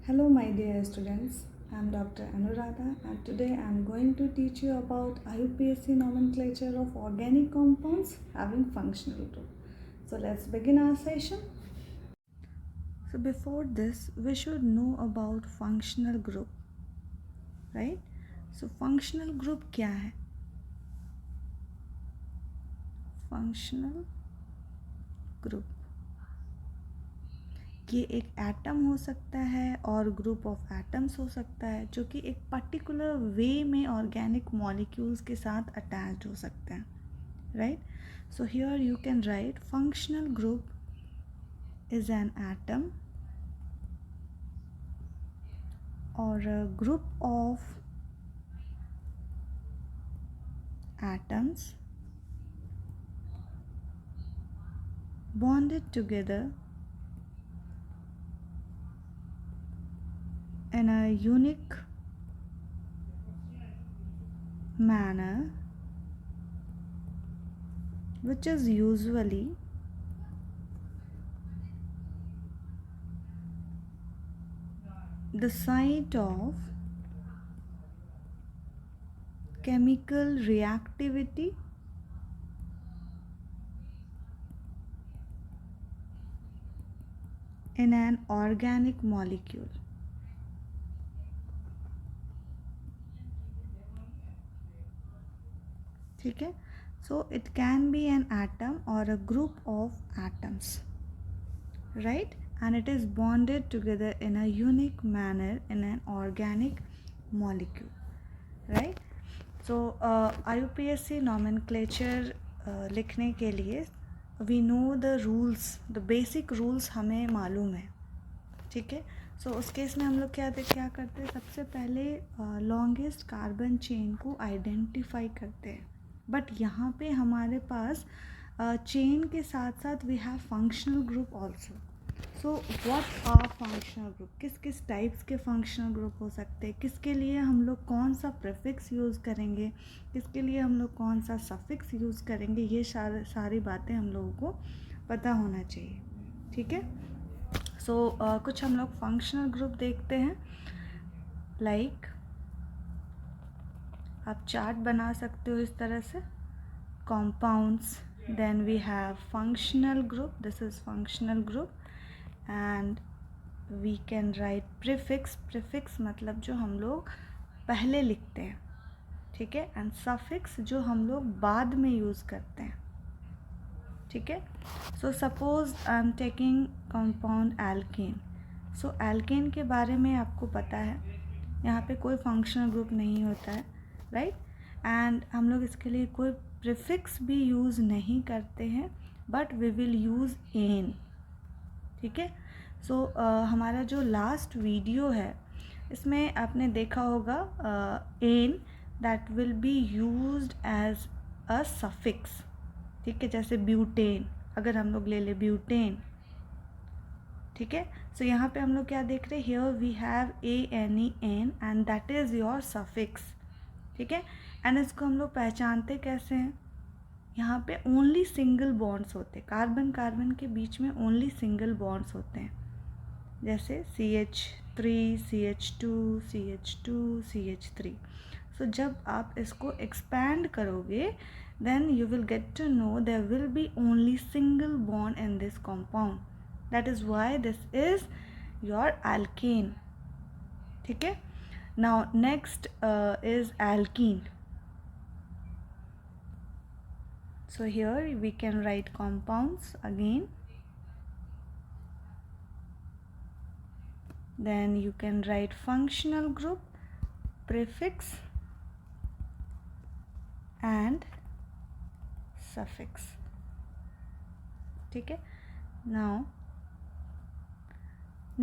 Hello, my dear students. I'm Dr. Anuradha, and today I'm going to teach you about IUPAC nomenclature of organic compounds having functional group. So, let's begin our session. So, before this, we should know about functional group, right? So, functional group क्या है? Functional group ये एक atom हो सकता है और group of atoms हो सकता है जो कि एक पर्टिकुलर वे में ऑर्गेनिक मॉलिक्यूल्स के साथ अटैच्ड हो सकते हैं, right? So here you can write functional group is an atom or group of atoms bonded together in a unique manner, which is usually the site of chemical reactivity in an organic molecule. ठीक है, so it can be an atom or a group of atoms, right? And it is bonded together in a unique manner in an organic molecule, right? So IUPAC nomenclature लिखने के लिए we know the rules, the basic rules हमें मालूम है, ठीक है? सो उस case में हम लोग क्या करते हैं, सबसे पहले लॉन्गेस्ट कार्बन चेन को आइडेंटिफाई करते हैं. बट यहाँ पे हमारे पास चेन के साथ साथ we have functional group also. So what are functional group, किस किस टाइप्स के फंक्शनल ग्रुप हो सकते हैं, किसके लिए हम लोग कौन सा प्रीफिक्स यूज़ करेंगे, किसके लिए हम लोग कौन सा सफिक्स यूज़ करेंगे, ये सारी बातें हम लोगों को पता होना चाहिए, ठीक है? सो कुछ हम लोग फंक्शनल ग्रुप देखते हैं. लाइक आप चार्ट बना सकते हो इस तरह से, compounds, then we have functional group, this is functional group, and we can write prefix मतलब जो हम लोग पहले लिखते हैं, ठीक है? एंड suffix जो हम लोग बाद में यूज़ करते हैं, ठीक है? So suppose I am taking compound alkane. So alkane के बारे में आपको पता है, यहाँ पे कोई फंक्शनल ग्रुप नहीं होता है, राइट? एंड हम लोग इसके लिए कोई प्रीफिक्स भी यूज़ नहीं करते हैं, but we will use ane, ठीक है? सो हमारा जो लास्ट वीडियो है इसमें आपने देखा होगा ane that will be used as a suffix, ठीक है? जैसे ब्यूटेन, अगर हम लोग ले ले ब्यूटेन, ठीक है? सो यहाँ पे हम लोग क्या देख रहे हैं, here we have ANEN and that is your suffix, ठीक है? एंड इसको हम लोग पहचानते कैसे हैं, यहाँ पे ओनली सिंगल बॉन्ड्स होते हैं, कार्बन कार्बन के बीच में ओनली सिंगल बॉन्ड्स होते हैं, जैसे CH3 CH2 CH2 CH3. सो जब आप इसको एक्सपैंड करोगे then you will get to know there will be only single bond in this compound. That is why this is your alkane, ठीक है? Now next is alkene. So here we can write compounds again, then you can write functional group, prefix and suffix, ठीक है? Now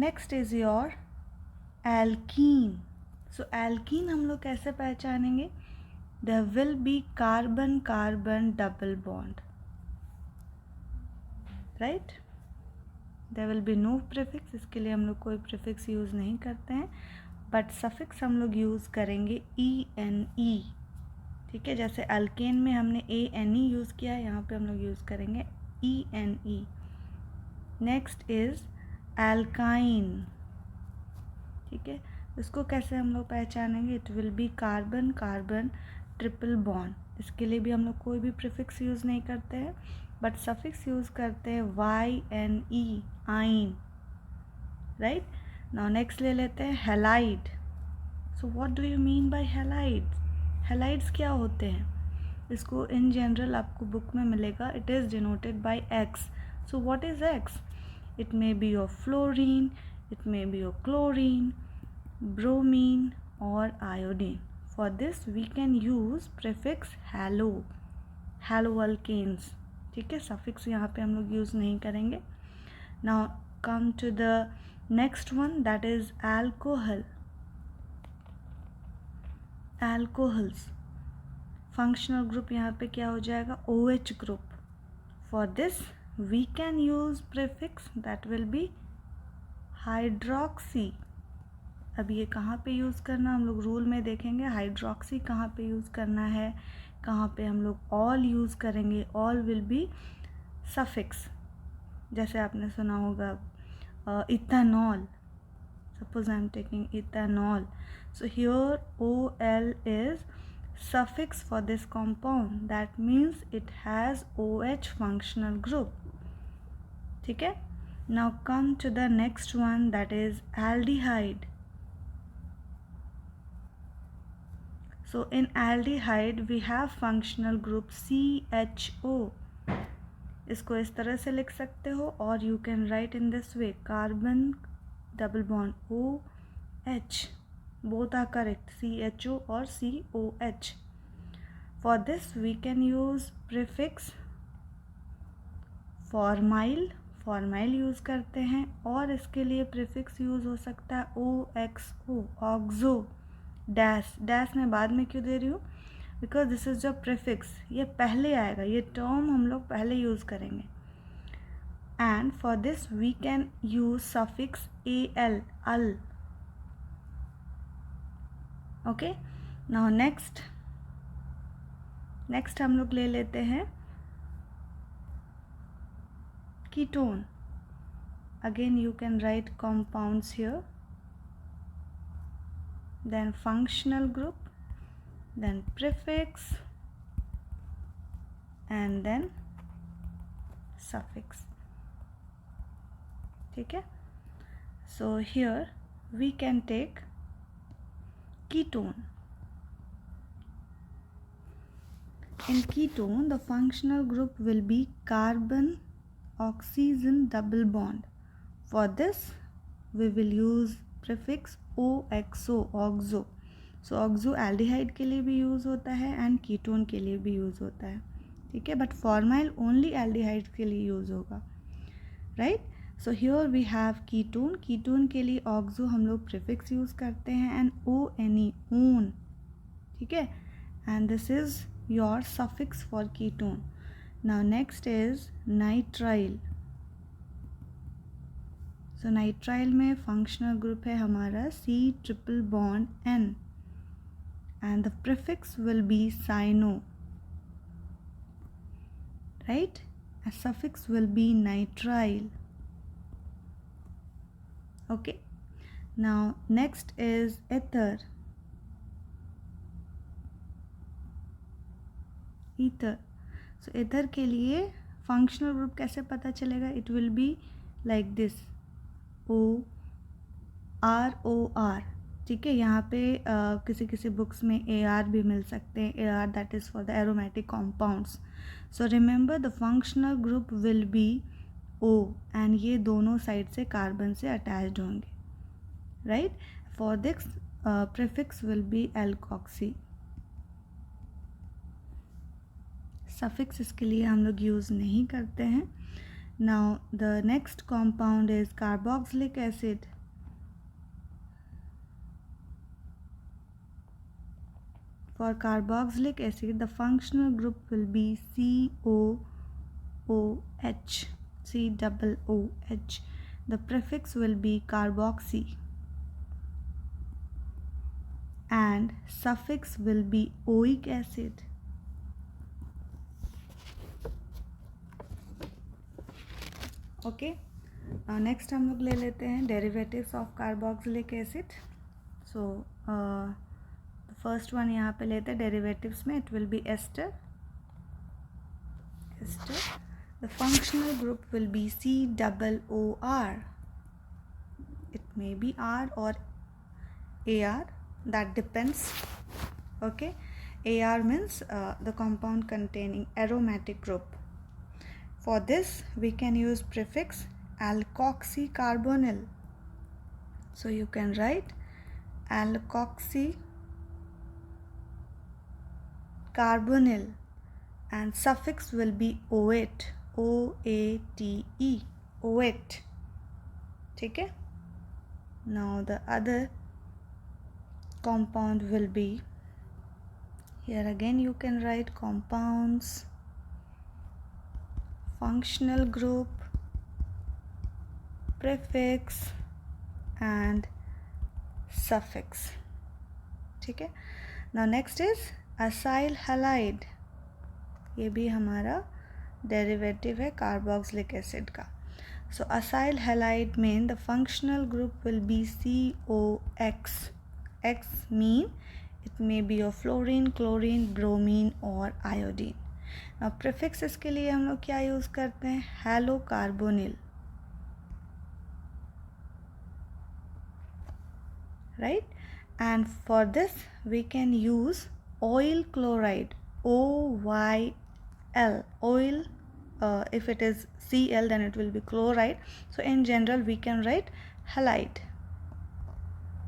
next is your alkene. So alkene हम लोग कैसे पहचानेंगे, there will be carbon carbon double bond, right? there will be no prefix, इसके लिए हम लोग कोई prefix यूज़ नहीं करते हैं, बट suffix हम लोग यूज़ करेंगे ENE, ठीक है? जैसे अल्केन में हमने ANE यूज़ किया है, यहाँ पे हम लोग यूज़ करेंगे ENE. Next is alkyne. ठीक है, इसको कैसे हम लोग पहचानेंगे? It will B carbon carbon triple bond. इसके लिए भी हम लोग कोई भी प्रीफिक्स यूज़ नहीं करते हैं, बट सफिक्स यूज़ करते हैं YNE, आइन. राइट. नाउ नेक्स्ट ले लेते हैं halide. So what do you mean by halides? Halides क्या होते हैं? इसको इन जनरल आपको बुक में मिलेगा. It is denoted by X. So what is X? It may B of fluorine, it may be of chlorine, bromine or iodine. For this we can use prefix halo, haloalkanes. ठीक है, suffix यहाँ पे हम लोग use नहीं करेंगे. Now come to the next one, that is alcohol. Alcohols. Functional group यहाँ पे क्या हो जाएगा? OH group. For this we can use prefix that will be hydroxy. अब ये कहाँ पे यूज़ करना हम लोग रूल में देखेंगे. हाइड्रोक्सी कहाँ पे यूज़ करना है, कहाँ पे हम लोग ऑल यूज़ करेंगे. All will be suffix. जैसे आपने सुना होगा ethanol. Suppose I am taking ethanol. So here OL is suffix for this compound. That means it has OH functional group. ठीक है. Now come to the next one, that is aldehyde. So in aldehyde we have functional group CHO. इसको इस तरह से लिख सकते हो, और you can write in this way, carbon double bond OH. Both are correct, CHO or COH. For this we can use prefix formyl. Formyl use करते हैं, और इसके लिए प्रीफिक्स यूज़ हो सकता है OXO, ऑक्सो. डैश मैं बाद में क्यों दे रही हूँ? बिकॉज दिस इज़ जो प्रीफिक्स, ये पहले आएगा, ये टर्म हम लोग पहले यूज़ करेंगे. And for this we can use suffix AL, al. Okay. Now next हम लोग ले लेते हैं ketone. Again you can write compounds here, then functional group, then prefix, and then suffix. ठीक है. So here we can take ketone. In ketone the functional group will be carbon oxygen double bond. For this we will use prefix OXO, oxo. So oxo aldehyde के लिए भी use होता है and ketone के लिए भी use होता है. ठीक है, बट फॉर्माइल ओनली एल्डिहाइड के लिए यूज़ होगा. Right. So here we have ketone. Ketone के लिए ऑक्सो हम लोग प्रीफिक्स यूज़ करते हैं एंड ONE, ओन. ठीक है, and this is your suffix for ketone. Now next is nitrile. So nitrile में functional group है हमारा C triple bond N, and the prefix will be cyno. Right? A suffix will be nitrile. Okay. Now next is ether. Ether. सो इधर के लिए functional group कैसे पता चलेगा? It will be like this, OROR. ठीक है, यहाँ पे किसी बुक्स में AR भी मिल सकते हैं. AR that is for the aromatic compounds. So remember the functional group will be O, and ये दोनों साइड से कार्बन से अटैच्ड होंगे. Right. For this prefix will be alkoxy. Suffix इसके लिए हम लोग यूज़ नहीं करते हैं. Now the next compound is carboxylic acid. For carboxylic acid the functional group will be COOH, COOH. The prefix will be carboxy and suffix will be oic acid. Okay. Next हम लोग ले लेते हैं derivatives of carboxylic acid. So first one यहाँ पे लेते हैं derivatives में. It will be ester. The functional group will be COOR. It may be R or AR, that depends. Okay, AR means the compound containing aromatic group. For this we can use prefix alkoxycarbonyl. So you can write alkoxycarbonyl and suffix will be OATE. OATE. OATE. ठीक है. Now the other compound will be, here again you can write compounds, functional group, prefix and suffix. ठीक है. Now next is acyl halide. ये भी हमारा derivative है carboxylic acid का. So acyl halide mean the functional group will be COX. X mean it may be of fluorine, chlorine, bromine और iodine. Now prefix इसके लिए हम लोग क्या यूज़ करते हैं? हैलोकार्बोनिल. Right? And for this we can use oil chloride. OYL. Oil. If it is Cl then it will be chloride. So in general we can write halide.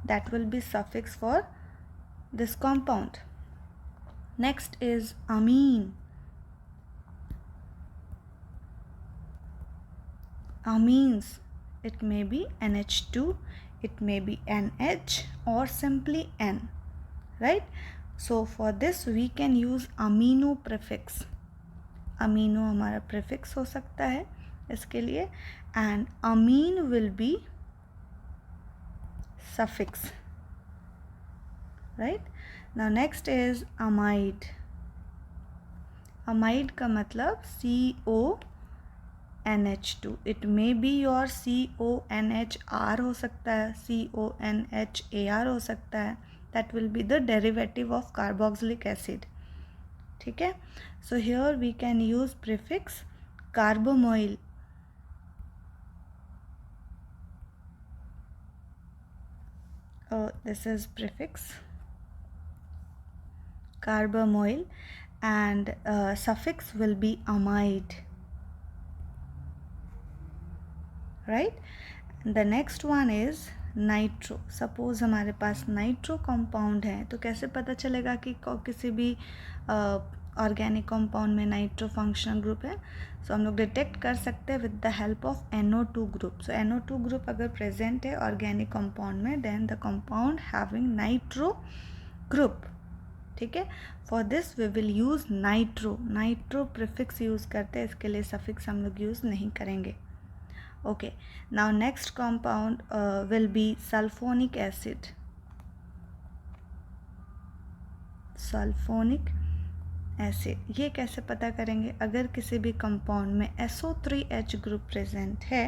That will be suffix for this compound. Next is amine. Amines. It may be NH2, it may be NH or simply N. Right? So for this we can use amino prefix. Amino हमारा prefix हो सकता है इसके लिए. And amine will be suffix. Right. Now next is amide. Amide का मतलब CONH2. It may be your CONHR हो सकता है, CONHAR हो सकता है. That will be the derivative of carboxylic acid. ठीक है. So here we can use prefix carbamoyl. This is prefix carbamoyl and suffix will be amide. Right? The next one is nitro. Suppose हमारे पास nitro compound है तो कैसे पता चलेगा कि किसी भी ऑर्गेनिक कंपाउंड में नाइट्रो फंक्शनल ग्रुप है? सो हम लोग डिटेक्ट कर सकते हैं with the help of NO2 group. So NO2 group अगर प्रेजेंट है ऑर्गेनिक कंपाउंड में then the compound having nitro group. ठीक है. For this we will use nitro. Nitro prefix use करते हैं, इसके लिए सफिक्स हम लोग यूज़ नहीं करेंगे. Okay, now next compound will be sulfonic acid. Sulfonic acid. ये कैसे पता करेंगे? अगर किसी भी कंपाउंड में SO3H ग्रुप प्रेजेंट है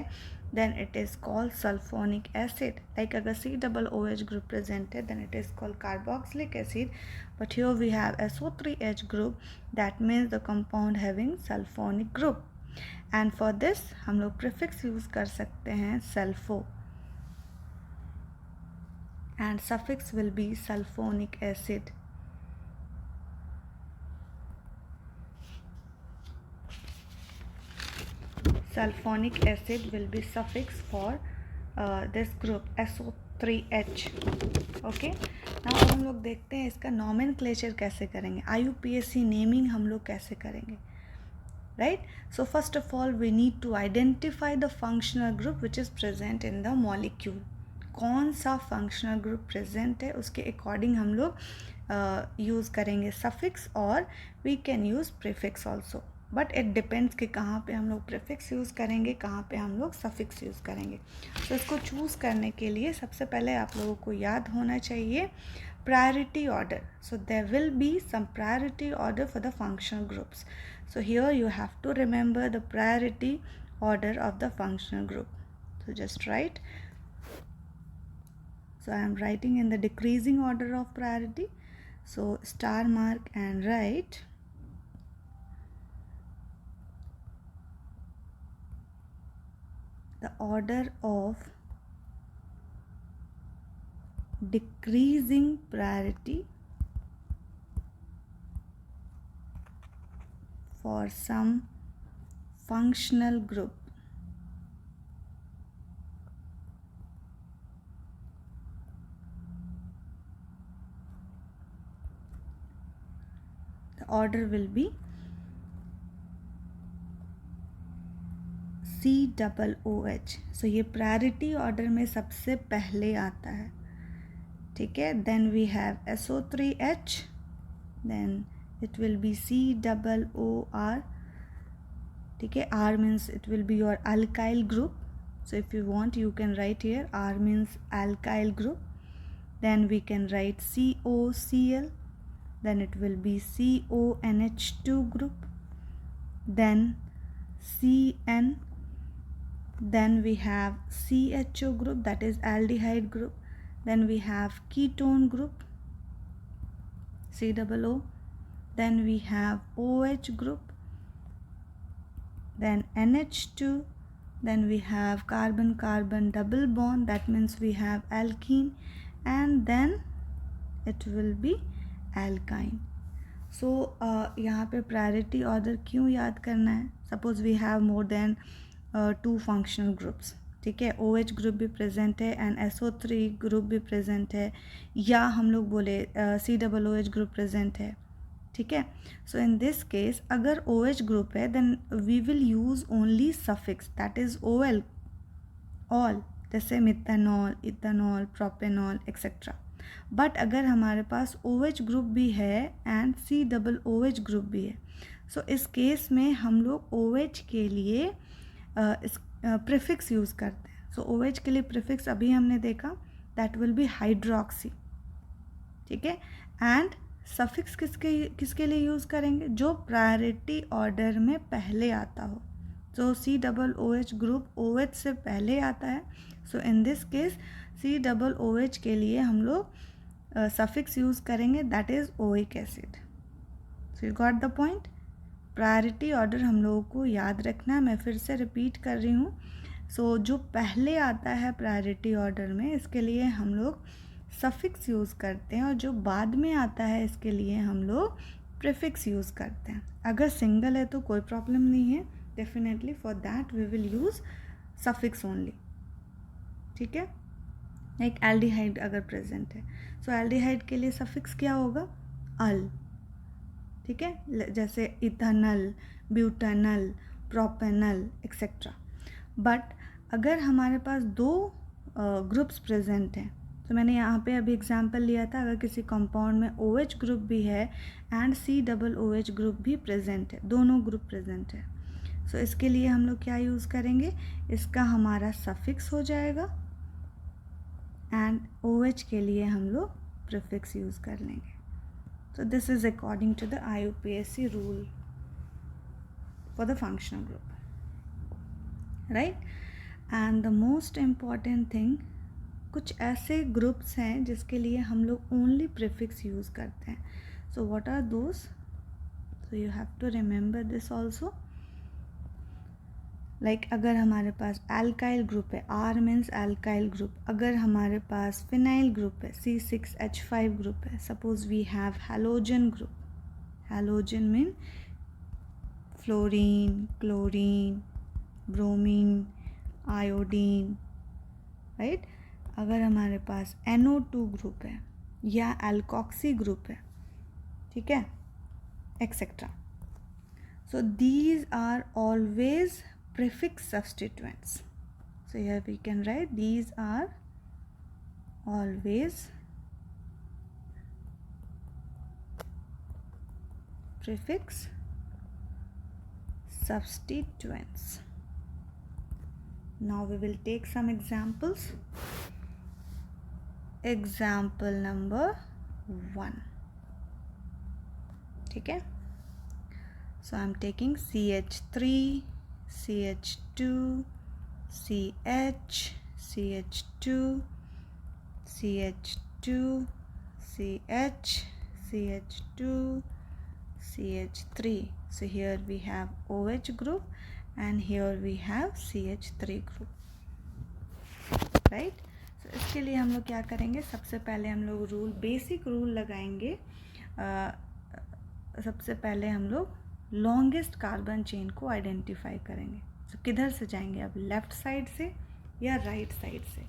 then it is called sulfonic acid. Like अगर COOH ग्रुप प्रेजेंट है then it is called carboxylic acid. But here we have SO3H group, that means the compound having sulfonic group. And for this हम लोग prefix use कर सकते हैं sulpho and suffix will be sulphonic acid. Sulphonic acid will be suffix for this group SO3H. Okay. Now हम लोग देखते हैं इसका नॉमेनक्लेचर कैसे करेंगे. IUPAC नेमिंग हम लोग कैसे करेंगे. Right? So first of all we need to identify the functional group which is present in the molecule. कौन सा functional group present है उसके according हम लोग यूज़ करेंगे suffix और we can use prefix also. But it depends कि कहाँ पे हम लोग prefix यूज़ करेंगे, कहाँ पे हम लोग suffix यूज़ करेंगे. तो इसको चूज़ करने के लिए सबसे पहले आप लोगों को याद होना चाहिए priority order. So there will be some priority order for the functional groups. So here you have to remember the priority order of the functional group. So just write. So I am writing in the decreasing order of priority. So star mark and write the order of decreasing priority for some functional group. The order will be COOH. So ये priority order में सबसे पहले आता है, ठीक है. Then we have SO3H, then it will be COOR, ठीक है. R means it will be your alkyl group. So if you want, you can write here R means alkyl group. Then we can write COCl, then it will be CONH2 group, then CN, then we have CHO group, that is aldehyde group, then we have ketone group COO, then we have OH group, then NH2, then we have carbon-carbon double bond, that means we have alkene, and then it will be alkyne. So यहाँ पे priority order क्यों याद करना है? Suppose we have more than 2 functional groups, ठीक है. OH group भी present है एंड SO3 ग्रुप भी प्रेजेंट है, या हम लोग बोले COOH ग्रुप प्रेजेंट है, ठीक है. सो इन दिस केस अगर OH ग्रुप है then we will use only suffix, that is OL, ol, जैसे methanol, ethanol, propanol etcetera. But अगर हमारे पास OH ग्रुप भी है एंड COOH ग्रुप भी है, सो इस केस में हम लोग OH के लिए प्रीफिक्स यूज़ करते हैं. सो OH के लिए प्रीफिक्स अभी हमने देखा, दैट विल बी हाइड्रोक्सी, ठीक है. एंड सफिक्स किसके लिए यूज़ करेंगे? जो प्रायोरिटी ऑर्डर में पहले आता हो. सो COOH ग्रुप OH से पहले आता है. So in this case COOH के लिए हम लोग सफिक्स यूज़ करेंगे, that is oic acid. So you got the point. Priority order हम लोगों को याद रखना. मैं फिर से रिपीट कर रही हूँ. सो जो पहले आता है प्रायोरिटी ऑर्डर में, इसके लिए हम लोग सफिक्स यूज़ करते हैं, और जो बाद में आता है इसके लिए हम लोग प्रीफिक्स यूज़ करते हैं. अगर सिंगल है तो कोई प्रॉब्लम नहीं है, definitely for that we will use suffix only, ठीक है. एक एल्डिहाइड अगर प्रेजेंट है, सो एल्डिहाइड के लिए सफिक्स क्या होगा? अल, ठीक है. जैसे ethanal, butanal, propanal etcetera. But अगर हमारे पास 2 ग्रुप्स प्रेजेंट हैं, तो मैंने यहाँ पे अभी एग्जांपल लिया था, अगर किसी कंपाउंड में OH ग्रुप भी है एंड COOH ग्रुप भी प्रेजेंट है, दोनों ग्रुप प्रेजेंट है, सो इसके लिए हम लोग क्या यूज़ करेंगे? इसका हमारा सफिक्स हो जाएगा एंड OH के लिए हम लोग प्रीफिक्स यूज़ कर लेंगे. So this is according to the IUPAC rule for the functional group, right? And the most important thing, कुछ ऐसे ग्रुप्स हैं जिसके लिए हम लोग ओनली प्रीफिक्स यूज़ करते हैं. So what are those? So you have to remember this also. Like अगर हमारे पास एल्काइल ग्रुप है, R मीन्स एल्काइल ग्रुप. अगर हमारे पास फिनाइल ग्रुप है, C6H5 ग्रुप है. Suppose we have halogen group. Halogen mean fluorine, chlorine, bromine, iodine, right. अगर हमारे पास NO2 ग्रुप है या एल्कोक्सी ग्रुप है, ठीक है, etcetera. So these are always prefix substituents. So here we can write these are always prefix substituents. Now we will take some examples. Example number 1, ठीक है. So I am taking CH3, CH2, CH, CH2, CH2, CH, CH2, CH3. So here we have OH group and here we have CH3 group, right? So इसके लिए हम लोग क्या करेंगे, सबसे पहले हम लोग बेसिक रूल लगाएंगे. सबसे पहले हम लोग लॉन्गेस्ट कार्बन चेन को आइडेंटिफाई करेंगे. तो किधर से जाएंगे, अब लेफ़्ट साइड से या राइट साइड से.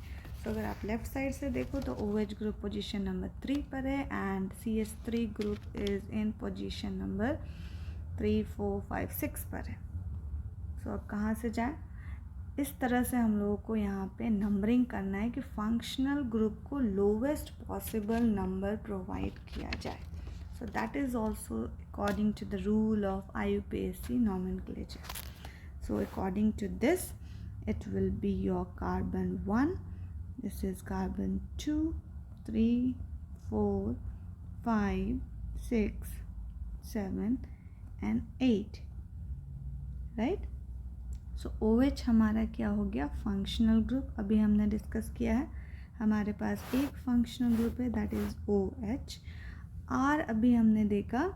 तो अगर आप लेफ़्ट साइड से देखो तो OH ग्रुप पोजीशन नंबर 3 पर है and CH3 group is in position number 3, 4, 5, 6 पर है. सो अब कहाँ से जाएं, इस तरह से हम लोगों को यहाँ पे नंबरिंग करना है कि फंक्शनल ग्रुप को लोवेस्ट पॉसिबल नंबर प्रोवाइड किया जाए. So that is also according to the rule of IUPAC nomenclature. So according to this, it will be your carbon 1, this is carbon 2, 3, 4, 5, 6, 7 and 8, right? So OH हमारा क्या हो गया, functional group. अभी हमने discuss किया है, हमारे पास एक फंक्शनल ग्रुप है, दैट इज़ OH. आर अभी हमने देखा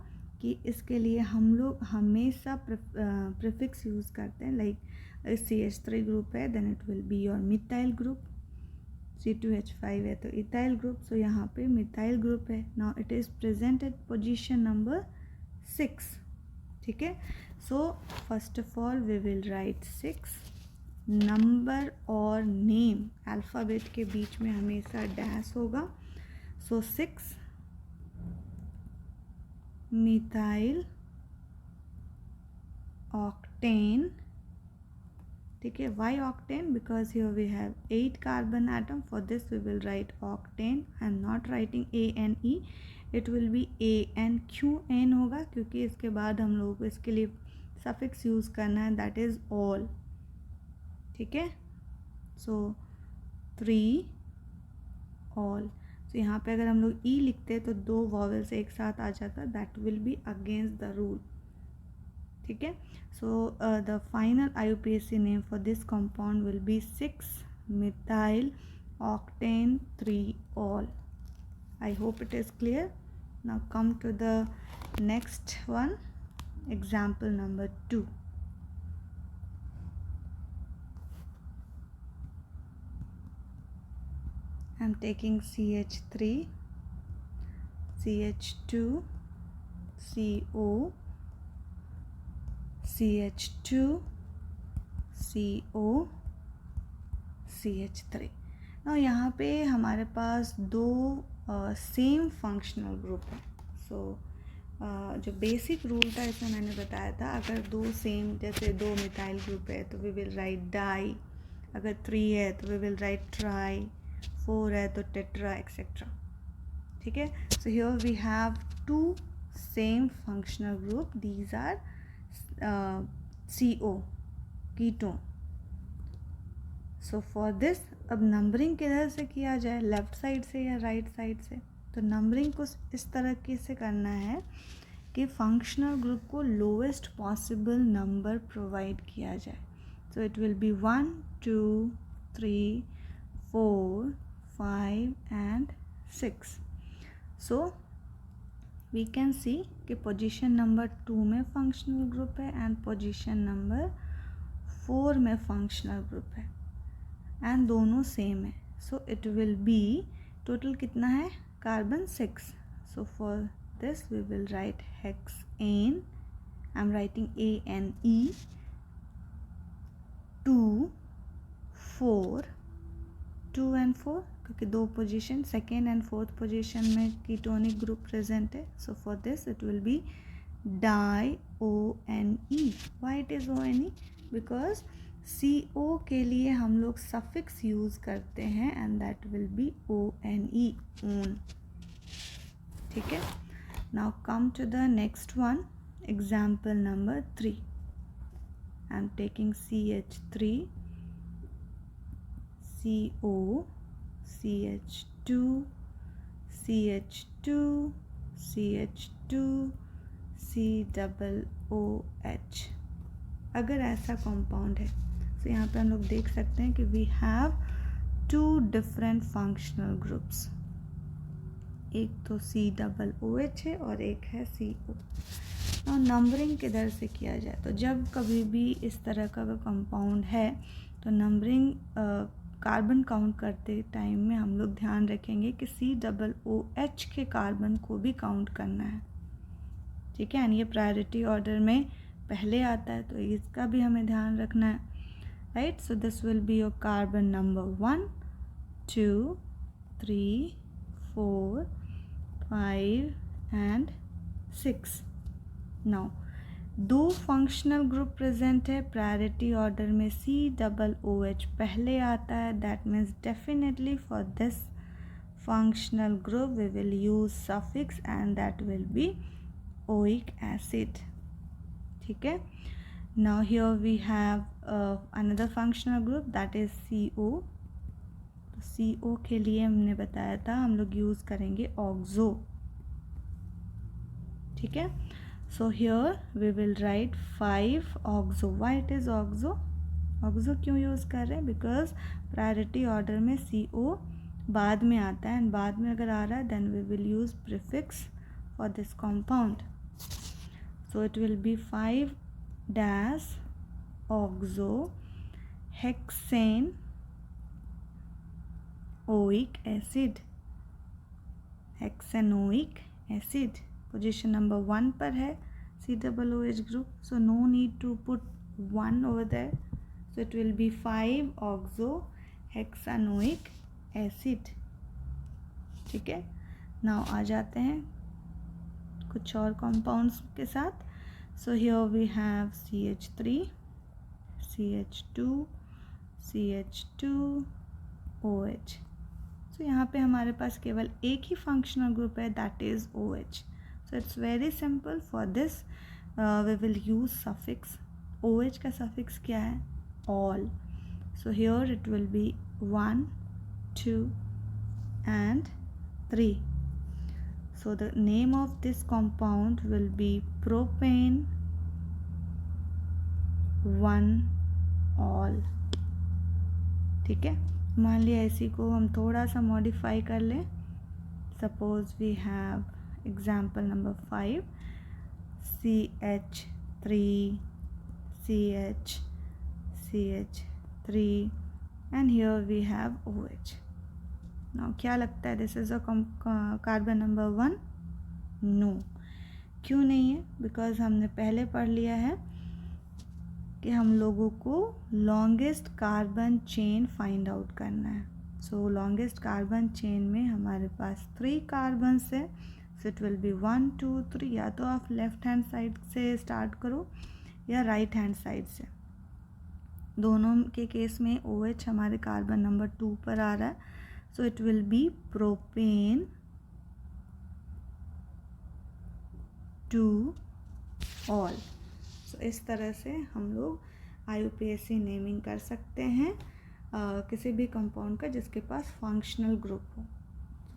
कि इसके लिए हम लोग हमेशा प्रीफिक्स यूज़ करते हैं. लाइक CH3 ग्रुप है, then it will be your methyl group. C2H5 है तो इथाइल ग्रुप. सो यहाँ पे मिथाइल ग्रुप है. Now it is present at position number 6. ठीक है. So first of all we will write 6. Number और name alphabet के बीच में हमेशा डैश होगा. सो 6 methyl octane. ठीक है. why octane? because here we have 8 carbon atom. for this we will write octane. I am not writing ANE, it will be AN. क्यों N होगा, क्योंकि इसके बाद हम लोग इसके लिए सफिक्स यूज़ करना है, दैट इज़ all. ठीक है. सो 3 all. तो यहाँ पे अगर हम लोग ई लिखते हैं तो 2 वॉवेल्स एक साथ आ जाता, that will be against the rule. ठीक है. So the final IUPAC name for this compound will be 6 methyl octane 3 all. I hope it is clear. Now come to the next one, example number 2. I am taking CH3, CH2, CO, CH2, CO, CH3. now यहाँ पे हमारे पास दो same functional group है. सो जो basic rule था इसमें मैंने बताया था, अगर दो सेम, जैसे 2 मिथाइल ग्रुप है तो वी विल राइट डाई, अगर 3 है तो वी विल राइट ट्राई, 4 है तो टेट्रा, एक्सेट्रा. ठीक है. So here we have 2 same functional group, these are CO, ketone. So for this अब नंबरिंग किधर से किया जाए, लेफ़्ट साइड से या राइट साइड से. तो नंबरिंग को इस तरह से करना है कि फंक्शनल ग्रुप को लोवेस्ट पॉसिबल नंबर प्रोवाइड किया जाए. सो it will be 1, 2, 3, 4, 5 and 6. So we can see कि पोजीशन नंबर 2 में फंक्शनल ग्रुप है एंड पोजीशन नंबर 4 में फंक्शनल ग्रुप है एंड दोनों सेम है. So it will be total कितना है, carbon 6. So for this we will write hexane. I am writing ANE. 2, 4, 2 and 4, क्योंकि 2 पोजीशन, सेकेंड एंड फोर्थ पोजीशन में कीटोनिक ग्रुप प्रेजेंट है. So for this it will be di ONE. Why it is ONE? Because CO के लिए हम लोग suffix use करते हैं and that will be ONE, one. ठीक है. Now come to the next one, example number 3. I am taking CH3, CO, CH2, CH2, CH2, COOH. अगर ऐसा कंपाउंड है, सो यहाँ पे हम लोग देख सकते हैं कि we have 2 different functional groups, एक तो COOH है और एक है CO। और नंबरिंग किधर से किया जाए, तो जब कभी भी इस तरह का कंपाउंड है तो नंबरिंग कार्बन काउंट करते टाइम में हम लोग ध्यान रखेंगे कि COOH के कार्बन को भी काउंट करना है, ठीक है। एंड ये प्रायोरिटी ऑर्डर में पहले आता है, तो इसका भी हमें ध्यान रखना है, right. So this will be your carbon number 1, 2, 3, 4, 5 and 6। Now 2 functional group present है, प्रायोरिटी ऑर्डर में COOH पहले आता है, that means definitely for this functional group we will use suffix and that will be oic acid, ठीक है। Now here we have another functional group that is CO। तो CO के लिए हमने बताया था हम लोग यूज़ करेंगे ऑक्सो, ठीक है। So here we will write 5 oxo. Why it is oxo? Oxo क्यों यूज़ कर रहे हैं? बिकॉज प्रायोरिटी ऑर्डर में CO बाद में आता है, एंड बाद में अगर आ रहा है then we will use prefix for this compound. So it will be 5 dash oxo hexane oic acid, hexanoic acid position number 1 पर है COOH group, so no need to put 1 over there, so it will be 5 oxo hexanoic acid, ठीक है। Now आ जाते हैं कुछ और compounds के साथ। So here we have CH3, CH2, CH2, OH। सो यहाँ पे हमारे पास केवल एक ही फंक्शनल ग्रुप है, that is OH। So it's very simple, for this we will use suffix. OH का सफिक्स क्या है? Ol. So here it will be 1, 2 and 3. So the name of this compound will be propane 1-all, ठीक है। मान लिया इसी को हम थोड़ा सा मॉडिफाई कर लें, suppose we have example number 5 CH3 CH CH3 and here we have OH। Now क्या लगता है this is a carbon number 1? No. क्यों नहीं है? बिकॉज हमने पहले पढ़ लिया है कि हम लोगों को longest carbon chain find out करना है। सो लॉन्गेस्ट कार्बन चेन में हमारे पास 3 कार्बन्स है, सो इट विल बी 1, 2, 3। या तो आप लेफ्ट हैंड साइड से स्टार्ट करो या राइट हैंड साइड से, दोनों के केस में OH हमारे कार्बन नंबर 2 पर आ रहा है, so it will be propane 2-all। so इस तरह से हम लोग IUPAC नेमिंग कर सकते हैं किसी भी कंपाउंड का जिसके पास फंक्शनल ग्रुप हो।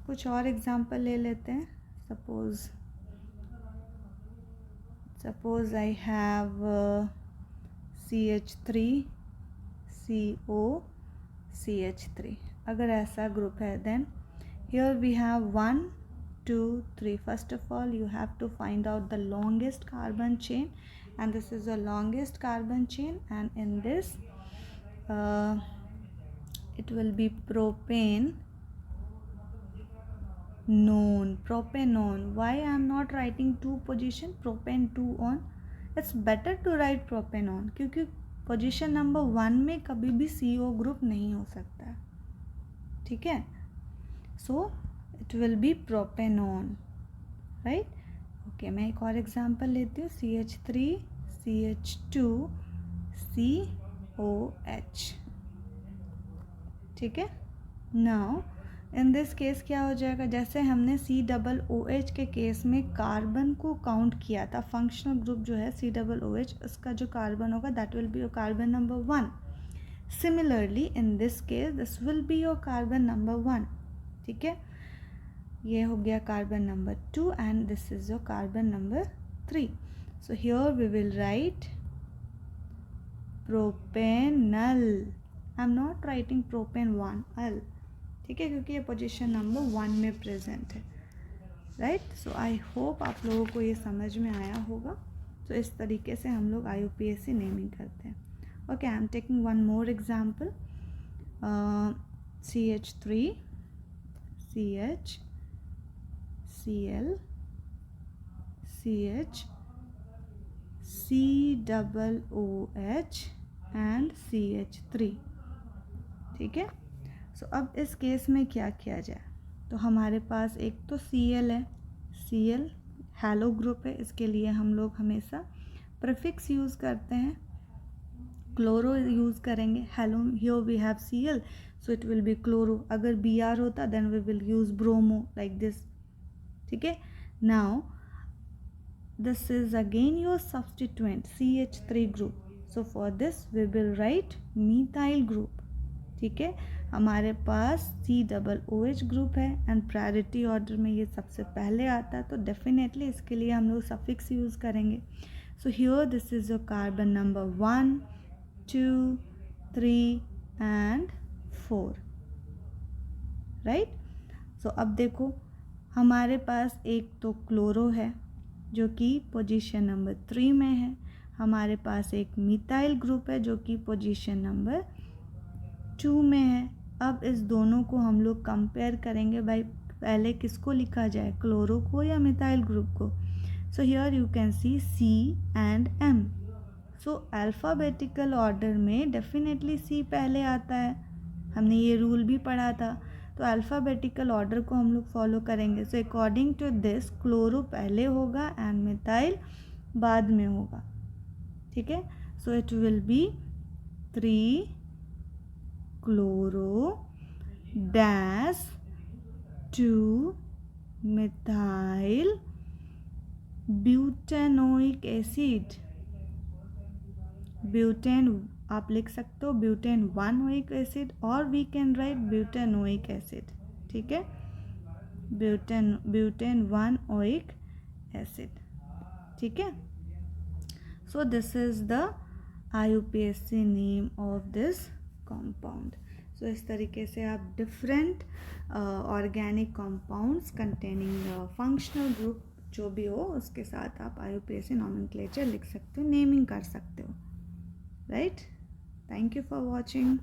कुछ और एग्जांपल ले लेते हैं। Suppose I have CH3 CO CH3। अगर ऐसा ग्रुप है then here we have 1, 2, 3। First of all you have to find out the longest carbon chain, and this is the longest carbon chain, and in this it will be propane none, propanone। why I am not writing 2 position, propane 2 on? it's better to write propanone क्योंकि position number 1 में कभी भी CO group नहीं हो सकता है, ठीक है। So it will B propanone, right. Okay, मैं एक और एग्जांपल लेती हूँ, CH3 CH2 COH, ठीक है। नाउ इन दिस केस क्या हो जाएगा, जैसे हमने COOH के केस में कार्बन को काउंट किया था, फंक्शनल ग्रुप जो है COOH, उसका जो कार्बन होगा that will be your carbon number 1। Similarly in this case this will be your carbon number 1, ठीक है। ये हो गया carbon number 2 and this is your carbon number 3। So here we will write propanal, I am not writing propanal, ठीक है, क्योंकि ये position number 1 में प्रेजेंट है, राइट। सो आई होप आप लोगों को ये समझ में आया होगा। तो इस तरीके से हम लोग IUPAC नेमिंग करते हैं। Okay, I am taking one more example, CH3 CH Cl CH COOH and CH3, ठीक है। सो अब इस केस में क्या किया जाए, तो हमारे पास एक तो Cl है, Cl हैलो ग्रुप है, इसके लिए हम लोग हमेशा प्रीफिक्स यूज़ करते हैं, क्लोरो यूज़ करेंगे। Hello, here we have Cl, so it will be chloro. अगर Br होता then we will use bromo, like this, ठीक है। Now this is again your substituent CH3 group, so for this we will write methyl group, ठीक है। हमारे पास COOH group है and priority order में ये सबसे पहले आता है, तो डेफिनेटली इसके लिए हम लोग सफिक्स यूज़ करेंगे। So here this is your carbon number 1 2 3 and 4, right. So अब देखो, हमारे पास एक तो क्लोरो है जो कि पोजीशन नंबर 3 में है, हमारे पास एक मिथाइल ग्रुप है जो कि पोजीशन नंबर 2 में है। अब इस दोनों को हम लोग कंपेयर करेंगे, भाई पहले किसको लिखा जाए, क्लोरो को या मिथाइल ग्रुप को। सो here you can see C and M। So alphabetical order में डेफिनेटली C पहले आता है, हमने ये रूल भी पढ़ा था, तो अल्फ़ाबेटिकल ऑर्डर को हम लोग फॉलो करेंगे। So according to this chloro पहले होगा एंड मिथाइल बाद में होगा, ठीक है। So it will be 3 chloro dash 2 methyl butanoic acid, butane आप लिख सकते हो ब्यूटेन 1 एसिड, और we can write butanoic acid, ठीक है, ब्यूटेन 1 एसिड, ठीक है। So this is the IUPAC name of this compound. सो इस तरीके से आप different organic compounds containing functional group जो भी हो उसके साथ आप IUPAC नॉमेनक्लेचर लिख सकते हो, नेमिंग कर सकते हो, right. Thank you for watching.